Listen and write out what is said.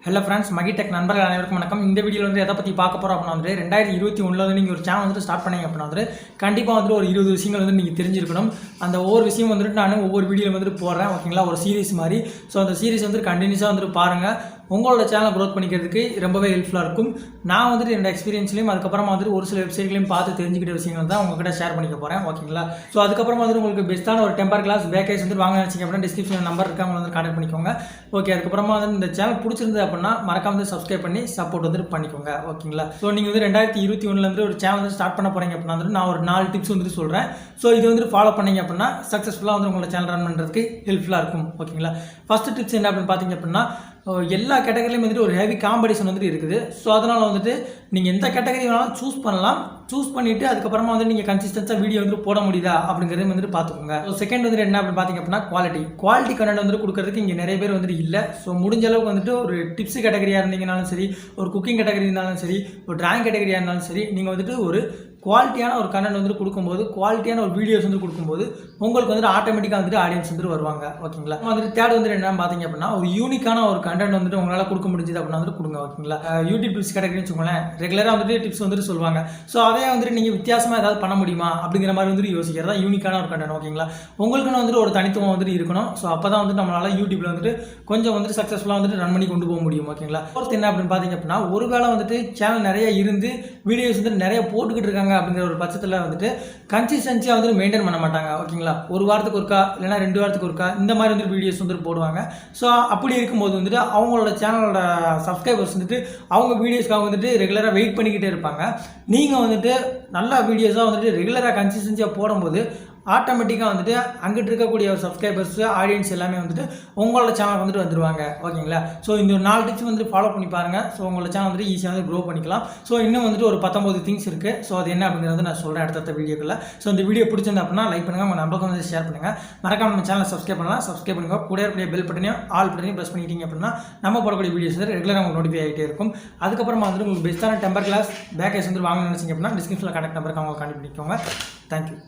Hello friends, மகி tech நண்பர்கள் அனைவருக்கும் வணக்கம். இந்த வீடியோவில் வந்து எதை பற்றி பார்க்க போகிறோம் அப்படின்னா வந்து 2021 நீங்கள் ஒரு சேனல் வந்து ஸ்டார்ட் பண்ணீங்க அப்படின்னா வந்து கண்டிப்பாக வந்து ஒரு 20 விஷயங்கள் வந்து நீங்கள் தெரிஞ்சிருக்கணும். அந்த ஒவ்வொரு விஷயம் வந்துட்டு நான் ஒவ்வொரு வீடியோவில் வந்துட்டு போடுறேன், ஓகேங்களா, ஒரு சீரிஸ் மாதிரி. ஸோ அந்த சீரிஸ் வந்து கண்டினியூஸாக வந்துட்டு பாருங்கள். உங்களோட சேனலை க்ரோத் பண்ணிக்கிறதுக்கு ரொம்பவே ஹெல்ப்ஃபுல்லாக இருக்கும். நான் வந்துட்டு என்னோட எக்ஸ்பீரியன்ஸ்லையும் அதுக்கப்புறமா வந்துட்டு ஒரு சில வெப்சைட்லையும் பார்த்து தெரிஞ்சுக்கிட்ட விஷயங்கள் தான் உங்ககிட்ட ஷேர் பண்ணிக்க போகிறேன், ஓகேங்களா. ஸோ அதுக்கப்புறமா வந்து உங்களுக்கு பெஸ்ட்டான ஒரு டெம்பர் கிளாஸ் பேக்கேஜ் வந்து வாங்க நினச்சிங்க அப்படின்னா டிஸ்கிரிப்ஷன் நம்பர் இருக்கு, அவங்க வந்து கான்டாக்ட் பண்ணிக்கோங்க. ஓகே, அதுக்கப்புறமா வந்து இந்த சேனல் பிடிச்சிருந்து அப்படின்னா மறக்காம வந்து சப்ஸ்கிரைப் பண்ணி சப்போர்ட் வந்து பண்ணிக்கோங்க, ஓகேங்களா. ஸோ நீங்கள் வந்து 2021 ஒரு சேனல் வந்து ஸ்டார்ட் பண்ண போகிறீங்க அப்படின்னா வந்து நான் ஒரு 4 டிப்ஸ் வந்துட்டு சொல்கிறேன். ஸோ இது வந்து ஃபாலோ பண்ணீங்க அப்படின்னா சக்ஸஸ்ஃபுல்லாக வந்து உங்களோட சேனல் ரன் பண்ணுறதுக்கு ஹெல்ப்ஃபுல்லாக இருக்கும், ஓகேங்களா. ஃபஸ்ட்டு டிப்ஸ் என்ன அப்படின்னு பார்த்தீங்க அப்படின்னா, எல்லா கேட்டகரியிலையும் வந்துட்டு ஒரு ஹெவி காம்படிஷன் வந்துட்டு இருக்குது. ஸோ அதனால் வந்துட்டு நீங்கள் எந்த கேட்டகரி வேணாலும் சூஸ் பண்ணலாம். சூஸ் பண்ணிவிட்டு அதுக்கப்புறமா வந்து நீங்கள் கன்சிஸ்டன்ஸாக வீடியோ வந்துட்டு போட முடியுதா அப்படிங்கிறத வந்துட்டு பார்த்துக்கோங்க. ஸோ செகண்ட் வந்துட்டு என்ன அப்படின்னு பார்த்தீங்க அப்படின்னா குவாலிட்டி கண்டென்ட் வந்துட்டு கொடுக்கறதுக்கு இங்கே நிறைய பேர் வந்துட்டு இல்லை. ஸோ முடிஞ்ச அளவுக்கு வந்துட்டு ஒரு டிப்ஸ் கேட்டகரியாக இருந்தீங்கனாலும் சரி, ஒரு குக்கிங் கேட்டகரி இருந்தாலும் சரி, ஒரு டிராயிங் கேட்டகரியாக இருந்தாலும் சரி, நீங்கள் வந்துட்டு ஒரு குவாலிட்டியான ஒரு கண்டென்ட் வந்துட்டு கொடுக்கும்போது, குவாலிட்டியான ஒரு வீடியோஸ் வந்து கொடுக்கும்போது உங்களுக்கு வந்துட்டு ஆட்டோமேட்டிக்காக வந்துட்டு ஆடியன்ஸ் வந்துட்டு வருவாங்க, ஓகேங்களா. வந்துட்டு தேர்ட் வந்துட்டு என்ன பார்த்தீங்க அப்படின்னா, ஒரு யூனிக்கான ஒரு கண்டென்ட் வந்துட்டு உங்களால் கொடுக்க முடிஞ்சது அப்படின்னா வந்துட்டு கொடுங்க, ஓகேங்களா. யூடியூப் டிப்ஸ் கேட்டகரின்னு வச்சுக்கோங்களேன், ரெகுலராக வந்துட்டு டிப்ஸ் வந்துட்டு சொல்லுவாங்க. ஸோ அதே வந்துட்டு நீங்கள் வித்தியாசமாக ஏதாவது பண்ண முடியுமா அப்படிங்கிற மாதிரி வந்துட்டு யோசிக்கிறதா யூனிக்கான ஒரு கண்டென்ட், ஓகேங்களா. உங்களுக்குன்னு வந்துட்டு ஒரு தனித்துவம் வந்துட்டு இருக்கணும். ஸோ அப்போ தான் வந்துட்டு நம்மளால் யூடியூப்ல வந்துட்டு கொஞ்சம் வந்துட்டு சக்ஸஸ்ஃபுல்லாக வந்துட்டு ரன் பண்ணி கொண்டு போக முடியும், ஓகேங்களா. ஃபோர்த் என்ன அப்படின்னு பார்த்தீங்க அப்படின்னா, ஒருவேளை வந்துட்டு சேனல் நிறைய இருந்து வீடியோஸ் வந்துட்டு நிறைய போட்டுக்கிட்டு இருக்காங்க அப்படிங்கிற ஒரு பட்சத்தில் வந்துட்டு கன்சிஸ்டன்சியாக வந்துட்டு மெயின்டைன் பண்ண மாட்டாங்க, ஓகேங்களா. ஒரு வாரத்துக்கு ஒருக்கா இல்லைனா 2 வாரத்துக்கு ஒருக்கா இந்த மாதிரி வந்துட்டு வீடியோஸ் வந்துட்டு போடுவாங்க. ஸோ அப்படி இருக்கும்போது வந்துட்டு அவங்களோட சேனலோட சப்ஸ்கிரைபர்ஸ் வந்துட்டு அவங்க வீடியோஸ்க்காக வந்துட்டு ரெகுலராக வெயிட் பண்ணிக்கிட்டே இருப்பாங்க. நீங்கள் வந்துட்டு நல்ல வீடியோஸாக வந்துட்டு ரெகுலராக கன்சிஸ்டன்சியாக போடும்போது ஆட்டோமேட்டிக்காக வந்துட்டு அங்கிட்டு இருக்கக்கூடிய ஒரு சப்ஸ்கிரைபர்ஸ் ஆடியன்ஸ் எல்லாமே வந்துட்டு உங்களோட சேனல் வந்துட்டு வந்துடுவாங்க, ஓகேங்களா. ஸோ இந்த 4 டிப்ஸ் வந்துட்டு ஃபாலோ பண்ணி பாருங்கள். ஸோ உங்களோட சேனல் வந்துட்டு ஈஸியாக வந்து க்ரோ பண்ணிக்கலாம். ஸோ இன்னும் வந்துட்டு ஒரு 19 திங்ஸ் இருக்குது. ஸோ அது என்ன அப்படிங்கிறது நான் சொல்கிறேன் அடுத்த வீடியோக்குள்ள. ஸோ இந்த வீடியோ பிடிச்சிருந்தா அப்படின்னா லைக் பண்ணுங்கள், உங்கள் நம்பருக்கு வந்து ஷேர் பண்ணுங்கள். மறக்காம நம்ம சேனலை சப்ஸ்கிரைப் பண்ணலாம். சப்ஸ்கிரைப் பண்ணுங்க, கூட இருக்கக்கூடிய பெல் பட்டனையும் ஆல் பட்டனையும் ப்ரெஸ் பண்ணிட்டீங்க அப்படின்னா நம்ம போடக்கூடிய வீடியோஸ் வந்து ரெகுலராக உங்களுக்கு நோட்டிஃபை ஆகிட்டே இருக்கும். அதுக்கப்புறமா வந்துட்டு உங்களுக்கு பெஸ்ட்டான டெம்பர் கிளாஸ் பேக்கேஜ் வந்து வாங்க நினச்சிங்க அப்படின்னா டிஸ்கிரிப்ஷனில் கான்டாக்ட் நம்பருக்கு அவங்க கான்டாக்ட் பண்ணிக்கோங்க. தேங்க்யூ.